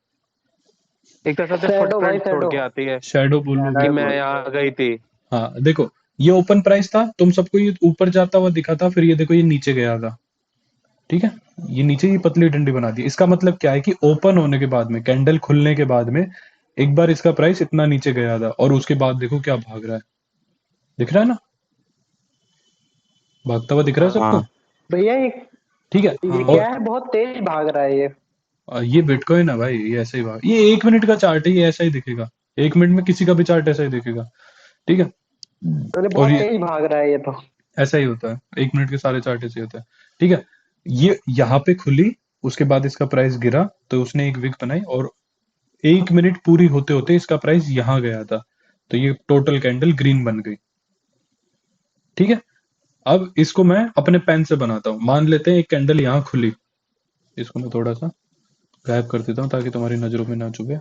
एक तरह से फुटप्रिंट छोड़ के आती है शैडो बोलो कि विक मैं बोलो। यहाँ गई थी। हाँ देखो ये ओपन प्राइस था, तुम सबको ये ऊपर जाता हुआ दिखा था, फिर ये देखो ये नीचे गया था, ठीक है। ये नीचे ये पतली डंडी बना दी, इसका मतलब क्या है कि ओपन होने के बाद में, कैंडल खुलने के बाद में एक बार इसका प्राइस इतना नीचे गया था, और उसके बाद देखो क्या भाग रहा है, दिख रहा है ना, भागता हुआ दिख रहा है सबको, हाँ भैया ठीक है। ये और क्या है, बहुत तेज भाग रहा है ये। ये बिटकॉइन है भाई, ये ऐसे ही ये 1 मिनट का चार्ट है, ये ऐसा ही दिखेगा, 1 मिनट में किसी का भी चार्ट ऐसा ही दिखेगा, ठीक है। अरे और बहुत ये तेज भाग रहा है ये तो। ऐसा ही होता है, 1 मिनट के सारे चार्ट ऐसे ही होता है। ठीक है, ये यहाँ पे खुली, उसके बाद इसका प्राइस गिरा, तो उसने एक विक बनाई, और 1 मिनट पूरी होते होते इसका प्राइस यहाँ गया था, तो ये टोटल कैंडल ग्रीन बन गई। ठीक है, अब इसको मैं अपने पेन से बनाता हूँ। मान लेते हैं एक कैंडल यहाँ खुली, इसको मैं थोड़ा सा गायब कर देता हूँ ताकि तुम्हारी नजरों में ना चुभे।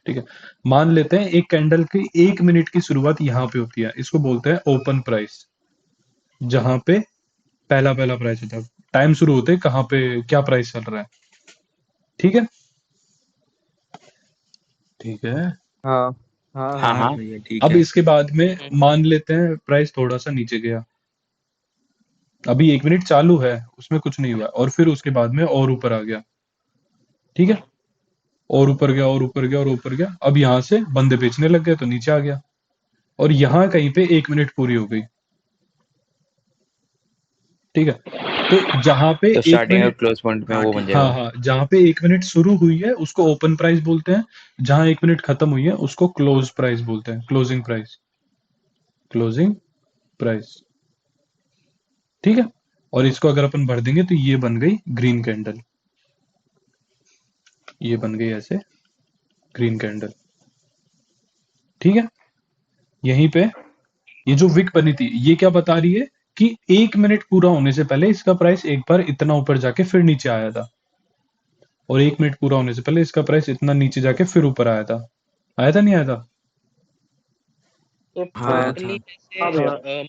ठीक है, मान लेते हैं एक कैंडल की 1 मिनट की शुरुआत यहाँ पे होती है, इसको बोलते हैं ओपन प्राइस, जहां पे पहला पहला प्राइस होता है, टाइम शुरू होते कहाँ पे क्या प्राइस चल रहा है। ठीक है, ठीक है। हाँ हाँ हाँ हाँ। हाँ भैया ठीक अब है। इसके बाद में मान लेते हैं प्राइस थोड़ा सा नीचे गया, अभी 1 मिनट चालू है, उसमें कुछ नहीं हुआ, और फिर उसके बाद में और ऊपर आ गया। ठीक है, और ऊपर गया और ऊपर गया और ऊपर गया, अब यहां से बंदे बेचने लग गए तो नीचे आ गया, और यहां कहीं पे 1 मिनट पूरी हो गई। ठीक है, तो जहां पे तो एक स्टार्टिंग और मिनट क्लोज पॉइंट में हाँ वो बन ठीक है। हाँ जाएगा। हाँ, जहां पे 1 मिनट शुरू हुई है उसको ओपन प्राइस बोलते हैं, जहां 1 मिनट खत्म हुई है उसको क्लोज प्राइस बोलते हैं, क्लोजिंग प्राइस, क्लोजिंग प्राइस। ठीक है, और इसको अगर अपन भर देंगे तो ये बन गई ग्रीन कैंडल, ये बन गई ऐसे ग्रीन कैंडल। ठीक है, यहीं पे ये जो विक बनी थी ये क्या बता रही है कि 1 मिनट पूरा होने से पहले इसका प्राइस एक बार इतना ऊपर जाके फिर नीचे आया था, और 1 मिनट पूरा होने से पहले इसका प्राइस इतना नीचे जाके फिर ऊपर आया था। आया था नहीं आया था? तो हाँ आया टोटली था। जैसे हाँ भैया।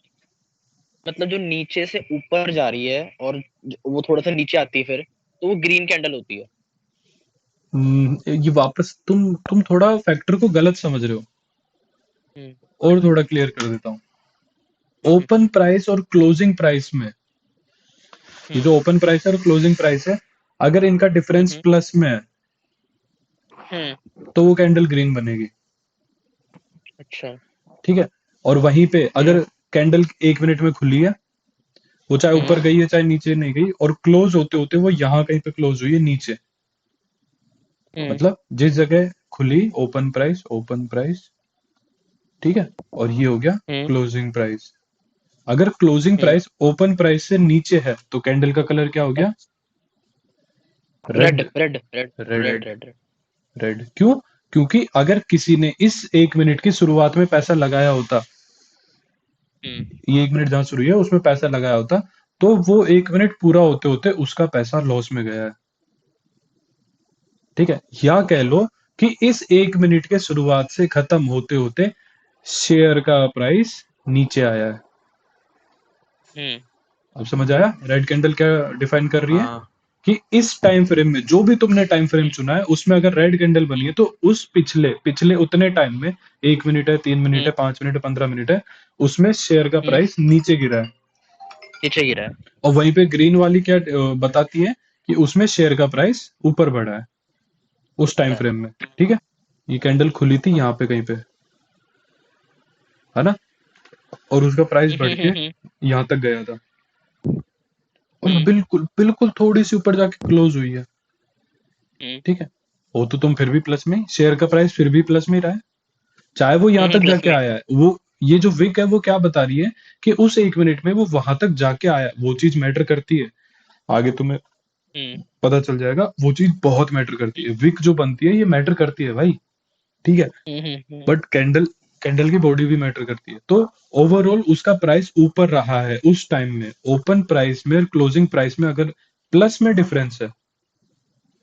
मतलब जो नीचे से ऊपर जा रही है और वो थोड़ा सा नीचे आती है फिर, तो वो ग्रीन कैंडल होती है। ये वापस तुम थोड़ा फैक्टर को गलत समझ रहे हो, हम्म और थोड़ा क्लियर कर देता हूँ। हम्म ओपन प्राइस और क्लोजिंग प्राइस में, ये हम्म जो ओपन प्राइस है और क्लोजिंग प्राइस है, अगर इनका डिफरेंस हम्म प्लस में है हम्म, तो वो कैंडल ग्रीन बनेगी। अच्छा। ठीक है, और वहीं पे हम्म अगर कैंडल 1 मिनट में खुली है, वो चाहे ऊपर हम्म गई है चाहे नीचे नहीं गई, और क्लोज होते होते वो यहाँ कहीं पे क्लोज हुई है नीचे, हम्म मतलब जिस जगह खुली ओपन प्राइस, ओपन प्राइस, ठीक है, और ये हो गया हम्म क्लोजिंग प्राइस। अगर क्लोजिंग हम्म, प्राइस ओपन प्राइस से नीचे है तो कैंडल का कलर क्या हो गया? Red red. Red red red, red red. Red red. Red क्यों? क्योंकि अगर किसी ने इस 1 मिनट की शुरुआत में पैसा लगाया होता, हम्म ये 1 मिनट जहां शुरू हुई है उसमें पैसा लगाया होता, तो वो 1 मिनट पूरा होते होते उसका पैसा लॉस में गया है। ठीक है, या कह अच्छा। लो कि इस 1 मिनट के शुरुआत से खत्म होते होते शेयर का प्राइस नीचे आया है। हम्म अब समझ आया रेड कैंडल क्या डिफाइन कर रही है? हाँ कि इस टाइम फ्रेम में जो भी तुमने टाइम फ्रेम चुना है उसमें अगर रेड कैंडल बनी है तो उस पिछले पिछले उतने टाइम में, 1 मिनट है, 3 मिनट हम्म है, 5 मिनट है, 15 मिनट है, उसमें शेयर का हम्म, प्राइस नीचे गिरा है। नीचे गिरा है। और वहीं पे ग्रीन वाली क्या बताती है कि उसमें शेयर का प्राइस ऊपर बढ़ा है उस टाइम अच्छा। फ्रेम में। ठीक है, ये कैंडल खुली थी यहाँ पे कहीं पे, है ना, और उसका प्राइस बढ़ के यहाँ तक गया था, और हम्म बिल्कुल बिल्कुल थोड़ी सी ऊपर जाके क्लोज हुई है। हम्म ठीक है, वो तो तुम फिर भी प्लस में, शेयर का प्राइस फिर भी प्लस में ही रहा है, चाहे वो यहाँ तक प्लस जाके में। आया है। वो ये जो विक है वो क्या बता रही है कि उस 1 मिनट में वो वहां तक जाके आया, वो चीज मैटर करती है। आगे तुम्हें हम्म पता चल जाएगा, वो चीज बहुत मैटर करती है, विक जो बनती है ये मैटर करती है भाई। ठीक है, हम्म। बट कैंडल, कैंडल की बॉडी भी मैटर करती है। तो ओवरऑल उसका प्राइस ऊपर रहा है उस टाइम में, ओपन प्राइस में और क्लोजिंग प्राइस में अगर प्लस में डिफरेंस है,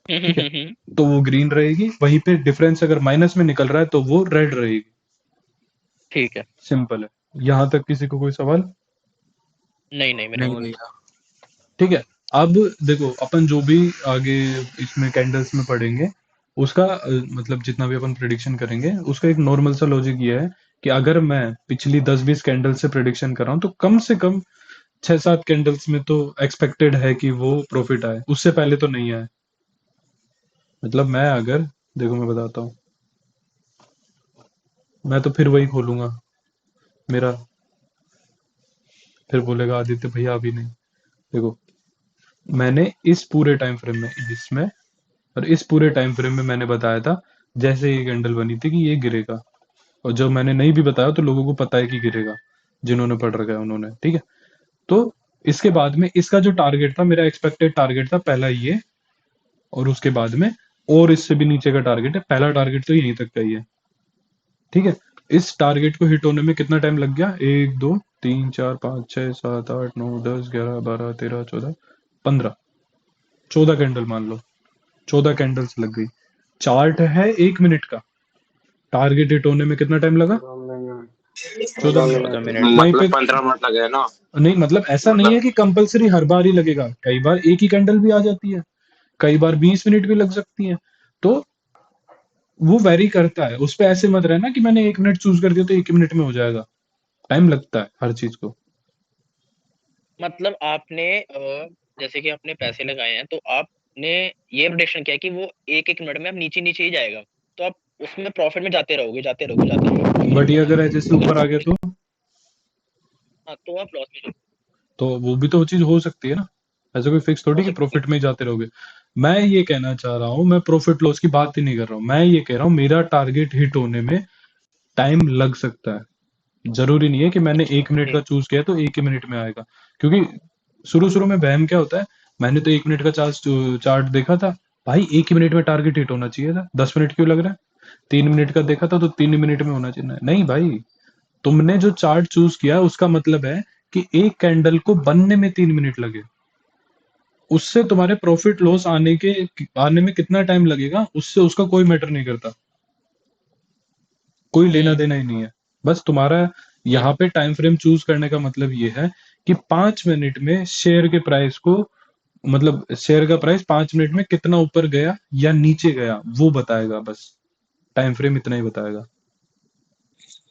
ठीक है, तो वो ग्रीन रहेगी, वहीं पे डिफरेंस अगर माइनस में निकल रहा है तो वो रेड रहेगी। ठीक है। सिंपल है। यहां तक किसी को कोई सवाल? नहीं नहीं मेरे नहीं को नहीं। भैया। ठीक है, अब देखो अपन जो भी आगे इसमें कैंडल्स में पढ़ेंगे उसका मतलब जितना भी अपन प्रिडिक्शन करेंगे उसका एक नॉर्मल सा लॉजिक ये है कि अगर मैं पिछली 10-20 कैंडल से प्रिडिक्शन कर रहा हूँ तो कम से कम 6-7 कैंडल्स में तो एक्सपेक्टेड है कि वो प्रॉफिट आए, उससे पहले तो नहीं आए। मतलब मैं अगर, देखो मैं बताता हूँ, मैं तो फिर वही खोलूंगा मेरा, फिर बोलेगा आदित्य भैया अभी नहीं। देखो, मैंने इस पूरे टाइम फ्रेम में, इसमें और इस पूरे टाइम फ्रेम में मैंने बताया था जैसे ये कैंडल बनी थी कि ये गिरेगा, और जब मैंने नहीं भी बताया तो लोगों को पता है कि गिरेगा। जिन्होंने पढ़ रखा है उन्होंने, ठीक है। तो इसके बाद में इसका जो टारगेट था, मेरा एक्सपेक्टेड टारगेट था पहला ये, और उसके बाद में और इससे भी नीचे का टारगेट है। पहला टारगेट तो यहीं तक का ही है, ठीक है। इस टारगेट को हिट होने में कितना टाइम लग गया? 1 2 3 4 5 6 7 8 9 10 11 12 13 14 15 14 कैंडल मान लो, 14 कैंडल्स लग गई। चार्ट है 1 मिनट का, टारगेट हिट होने में कितना टाइम लगा? 14 मिनट। 14 मिनट। वहीं पे मतलब 15 मिनट लगे ना। नहीं, मतलब ऐसा नहीं है कि कंपलसरी हर बार ही लगेगा, कई बार एक ही कैंडल भी आ जाती है, कई बार 20 मिनट भी लग सकती है। तो वो वेरी करता है, उस पे ऐसे मत रहना कि मैंने 1 मिनट चूज कर दिया तो 1 मिनट में हो जाएगा। टाइम लगता है हर चीज को। मतलब आपने जैसे कि आपने पैसे लगाए हैं, तो आपने ये प्रेडिक्शन किया कि वो एक एक मिनट में अब नीचे नीचे ही जाएगा, तो आप उसमें प्रॉफिट में जाते रहोगे, जाते रहोगे, जाते रहोगे। बट ये अगर ऐसे से ऊपर आ गया तो हाँ, तो आप लॉस में जाओगे। तो वो भी तो चीज हो सकती है ना, ऐसा कोई फिक्स थोड़ी हो कि सकती प्रॉफिट में ही जाते रहोगे। मैं ये कहना चाह रहा हूँ, मैं प्रॉफिट लॉस की बात ही नहीं कर रहा हूँ, मैं ये कह रहा हूँ मेरा टारगेट हिट होने में टाइम लग सकता है। जरूरी नहीं है कि मैंने 1 मिनट है। का चूज किया तो 1 ही मिनट में आएगा, क्योंकि शुरू शुरू में वहम क्या होता है, मैंने तो 1 मिनट का चार्ट देखा था, भाई 1 ही मिनट में टारगेट हिट होना चाहिए था, 10 मिनट क्यों लग रहा है? 3 मिनट का देखा था तो 3 मिनट में होना चाहिए। नहीं भाई, तुमने जो चार्ट चूज किया उसका मतलब है कि एक कैंडल को बनने में 3 मिनट लगे, उससे तुम्हारे प्रॉफिट लॉस आने में कितना टाइम लगेगा उससे उसका कोई मैटर नहीं करता, कोई लेना देना ही नहीं है। बस तुम्हारा यहाँ पे टाइम फ्रेम चूज करने का मतलब ये है कि 5 मिनट में शेयर के प्राइस को, मतलब शेयर का प्राइस 5 मिनट में कितना ऊपर गया या नीचे गया वो बताएगा, बस टाइम फ्रेम इतना ही बताएगा।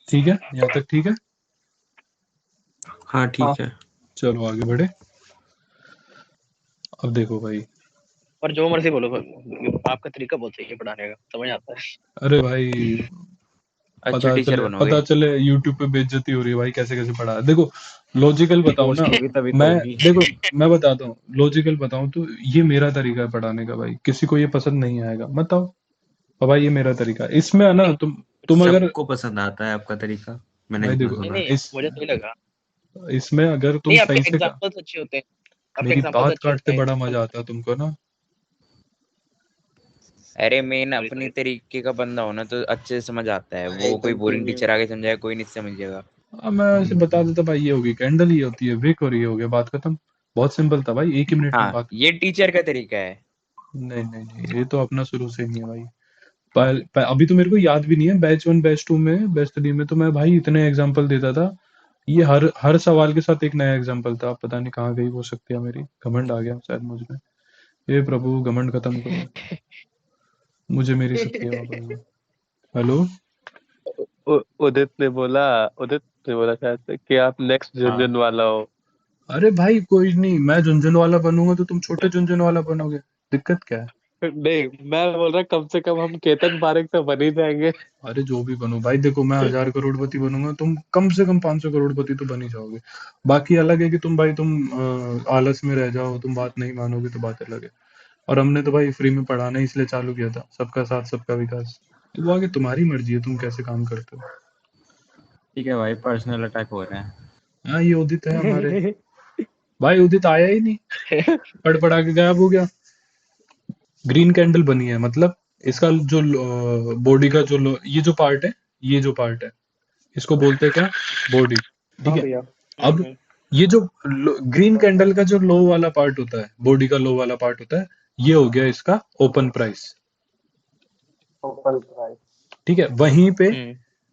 ठीक है, यहाँ तक ठीक है? हाँ ठीक है। चलो आगे बढ़े। अब देखो भाई, और जो मर्जी बोलो, आपका तरीका बहुत सही है पढ़ाने का, समझ आता है। अरे भाई अच्छे टीचर बनोगे। पता चले यूट्यूब पे बेइज्जती हो रही है भाई, कैसे कैसे पढ़ा है। देखो लॉजिकल बताऊं ना, पोस्ट होगी तभी तो मैं होगी। देखो मैं बताता हूँ, लॉजिकल बताऊं तो ये मेरा तरीका है पढ़ाने का भाई, किसी को ये पसंद नहीं आएगा मत आओ, और भाई ये मेरा तरीका है। इसमें है ना, तुम अगर, सबको पसंद आता है आपका तरीका, मैंने भाई जितना देखो नहीं सुना। नहीं, इस मुझे तो नहीं लगा। इसमें अगर तुम नहीं, आपके सही से एग्जांपल्स अच्छे होते हैं, आपके मेरी एग्जांपल्स बात अच्छे होते काटते हैं। बड़ा मजा आता है तुमको ना। अरे मेन सॉरी अपनी सॉरी। तरीके का बंदा होना तो अच्छे से समझ आता है, वो कोई एकदम बोरिंग प्रीमियम। टीचर आगे समझाएगा कोई नहीं समझेगा। अब मैं ऐसे बता देता भाई, ये होगी कैंडल, ये होती है विक, और ये हो गया, बात खत्म। बहुत सिंपल था भाई, 1 ही मिनट में हाँ, बात। ये टीचर का तरीका है। नहीं नहीं नहीं, ये तो अपना शुरू से नहीं है भाई। अभी तो मेरे को याद भी नहीं है, बैच 1 बैच 2 में बैच 3 में तो मैं भाई इतने एग्जांपल देता था, ये हर हर सवाल के साथ एक नया एग्जांपल था। पता नहीं कहाँ गई वो शक्तियां मेरी, घमंड आ गया शायद मुझ में। हे प्रभु घमंड खत्म करो, मुझे मेरी शक्तियां वापस दो। हेलो। उदित ने बोला, उदित ने बोला शायद से कि आप नेक्स्ट हाँ, झुनझुन वाला हो। अरे भाई कोई नहीं, मैं झुंझुन वाला बनूंगा तो तुम छोटे झुंझुन वाला बनोगे, दिक्कत क्या है? नहीं, मैं बोल रहा कम से कम हम केतन पारेख से बन ही जाएंगे। अरे जो भी बनो भाई, देखो मैं 1000 करोड़पति बनूंगा, तुम कम से कम 500 करोड़पति तो बन ही जाओगे। बाकी अलग है कि तुम भाई तुम आलस में रह जाओ, तुम बात नहीं मानोगे तो बात अलग है। और हमने तो भाई फ्री में पढ़ाना ही इसलिए चालू किया था, सबका साथ सबका विकास। तो वो आगे तुम्हारी मर्जी है, तुम कैसे काम करते हो। ठीक है भाई, पर्सनल अटैक हो रहे हैं। हाँ ये उदित है हमारे भाई, उदित आया ही नहीं, पढ़ पढ़ा के गायब हो गया। ग्रीन कैंडल बनी है, मतलब इसका जो बॉडी का जो ये जो पार्ट है, ये जो पार्ट है इसको बोलते हैं क्या? बॉडी। ठीक हाँ है। भैया। अब ये जो ग्रीन कैंडल का जो लो वाला पार्ट होता है, बॉडी का लो वाला पार्ट होता है, ये हो गया इसका ओपन प्राइस। Open price. ठीक है, वहीं पे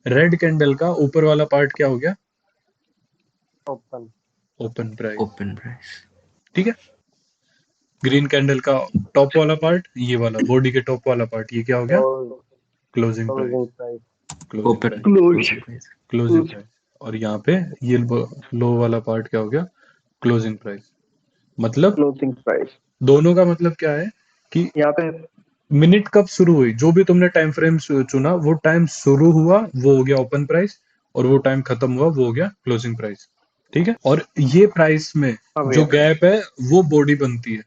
रेड कैंडल का ऊपर वाला पार्ट क्या हो गया? Open open price. Open price. ठीक है, ग्रीन कैंडल का टॉप वाला पार्ट, ये वाला बॉडी के टॉप वाला पार्ट, ये क्या हो गया? Closing price. Closing price. Closing open price. Closing price. Closing price. और यहाँ पे ये लो वाला पार्ट क्या हो गया? Closing price. मतलब क्लोजिंग प्राइस। दोनों का मतलब क्या है कि यहाँ पे मिनट कब शुरू हुई, जो भी तुमने टाइम फ्रेम चुना, वो टाइम शुरू हुआ वो हो गया ओपन प्राइस, और वो टाइम खत्म हुआ वो हो गया क्लोजिंग प्राइस। ठीक है, और ये प्राइस में हाँ जो भैया। गैप है वो बॉडी बनती है।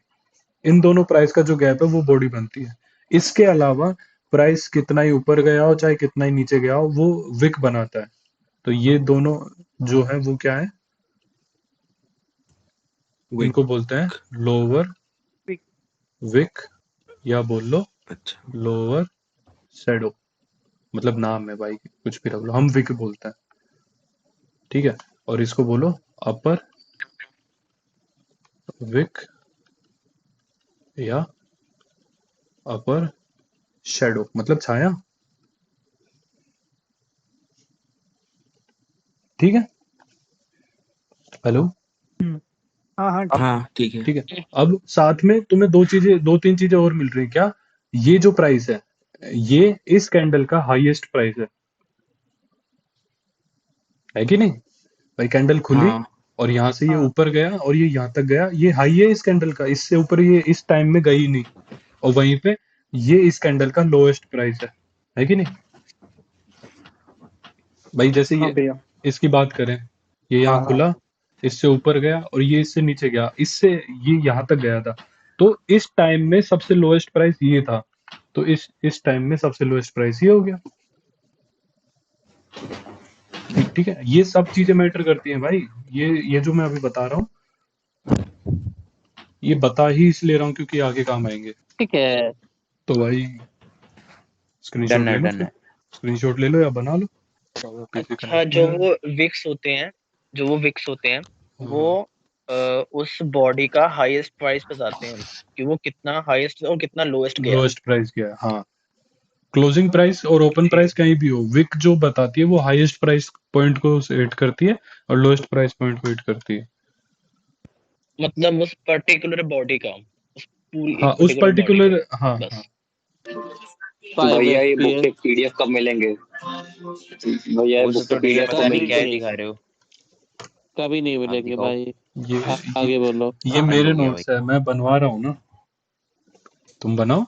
इन दोनों प्राइस का जो गैप है वो बॉडी बनती है। इसके अलावा प्राइस कितना ही ऊपर गया हो चाहे कितना ही नीचे गया हो, वो विक बनाता है। तो ये दोनों जो है वो क्या है, विक। इनको बोलते हैं लोअर विक। विक, या बोल लो अच्छा लोअर शैडो, मतलब नाम है भाई, कुछ भी रख लो, हम विक बोलते हैं, ठीक है। और इसको बोलो अपर विक या अपर शैडो, मतलब छाया, ठीक है। हेलो, हाँ हाँ हाँ ठीक है। ठीक है। अब साथ में तुम्हें दो तीन चीजें और मिल रही हैं क्या, ये जो प्राइस है ये इस कैंडल का हाईएस्ट प्राइस है कि नहीं भाई। कैंडल खुली हाँ और यहाँ से ये हाँ ऊपर गया और ये यहाँ तक गया, ये हाई है इस कैंडल का, इससे ऊपर ये इस टाइम में गई नहीं, और वहीं पे ये इस कैंडल का लोएस्ट प्राइस है कि नहीं भाई। जैसे हाँ ये भैया। इसकी बात करें, ये यहाँ हाँ हाँ खुला, इससे ऊपर गया और ये इससे नीचे गया, इससे ये यहाँ तक गया था, तो इस टाइम में सबसे लोएस्ट प्राइस ये था, तो इस टाइम में सबसे लोएस्ट प्राइस ये हो गया। ठीक है, ये सब चीजें मैटर करती हैं भाई। ये जो मैं अभी बता रहा हूँ, ये बता ही इसलिए रहा हूँ क्योंकि आगे काम आएंगे। ठीक है। तो भाई स्क्रीनशॉट डन है ले लो, डन फिर है। स्क्रीनशॉट ले लो या बना लो। पीसी अच्छा, कनेक्ट जो नहीं वो विक्स होते हैं, जो वो विक्स होते हैं, हो वो रहा। उस बॉडी का हाईएस्ट प्राइस बताते हैं कि वो कितना हाईएस्ट और कितना लोएस्ट गया। लोएस्ट प्राइस क्या है, हाँ। क्लोजिंग प्राइस और ओपन ठीक है, प्राइस कहीं भी हो, विक जो बताती है वो हाईएस्ट प्राइस पॉइंट को हिट करती है और लोएस्ट प्राइस पॉइंट को हिट करती है। मतलब उस पर्टिकुलर बॉडी का, उस पूरी हाँ एक उस पर्टिकुलर बॉडी पर्टिकुलर, का, हाँ बस। हाँ। भैया ये बुक के पीडीएफ कब मिलेंगे? भैया ये वो बुक सब के तो ठीक है, पीडीएफ पता कब नहीं क्या मिलेंगे? दिखा रहे हो। कभी नहीं आप मिलेंगे दिखाओ। भाई। ये आगे बोलो। ये बंद मेरे हो गया नोट्स है, मैं बनवा रहा हूँ ना, तुम बनाओ,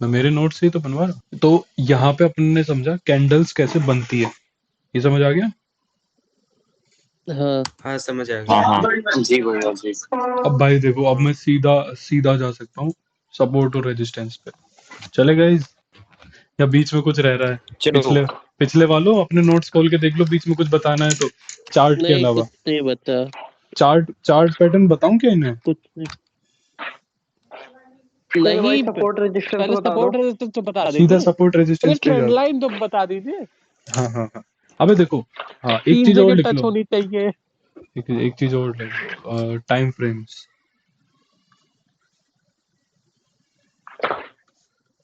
मैं मेरे नोट्स से ही तो बनवा रहा हूँ। तो यहाँ पे अपन ने समझा कैंडल्स कैसे बनती है, ये समझ आ गया। हाँ हाँ समझ आ हाँ गया। हाँ जी भैया जी। अब भाई देखो, अब मैं सीधा सीधा जा सकता हूँ सपोर्ट और रेजिस्टेंस पे, चले गाइस, या बीच में कुछ रह रहा है? चलो। पिछले पिछले वालों अपने नोट्स खोल के देख लो, बीच में कुछ बताना है तो, चार्ट के नहीं, अलावा। कुछ नहीं बता। चार्ट पैटर्न बताऊं क्या इन्हें? कुछ नहीं। पहले भाई नहीं, सपोर्ट रेजिस्टेंस पहले बता दो। सपोर्ट रेजिस्टेंस तो बता सीधा दीजिए। सपोर्ट पहले रेजिस्टेंस पे ट्रेंड जाओ। लाइन तो बता दीजिए। हाँ हाँ हाँ, अबे देखो, हाँ एक 3 चीज और जगह लिख टच लो, होनी चाहिए। एक चीज और लिख लो, टाइम फ्रेम्स,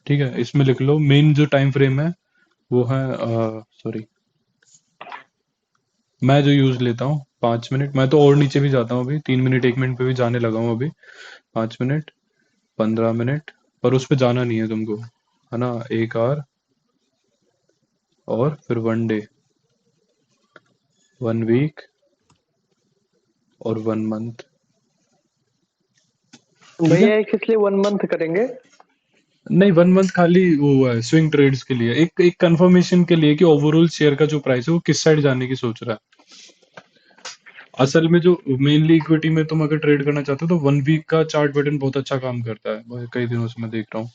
ठीक है। इसमें लिख लो मेन जो टाइम फ्रेम है वो है, सॉरी, मैं जो यूज लेता हूँ 5 मिनट, मैं तो और नीचे भी जाता हूँ, अभी 3 मिनट 1 मिनट पे भी जाने लगा हूँ अभी, 5 मिनट, 15 मिनट, पर उस पे जाना नहीं है तुमको, है ना। 1 आवर और फिर 1 डे, 1 वीक और 1 मंथ। ठीक है, भैया एक इसलिए 1 मंथ करेंगे। नहीं 1 मंथ खाली वो है स्विंग ट्रेड्स के लिए, एक कंफर्मेशन के लिए कि ओवरऑल शेयर का जो प्राइस है वो किस साइड जाने की सोच रहा है। असल में जो मेनली इक्विटी में तुम अगर ट्रेड करना चाहते हो तो 1 वीक का चार्ट पैटर्न बहुत अच्छा काम करता है, कई दिनों से मैं देख रहा हूँ।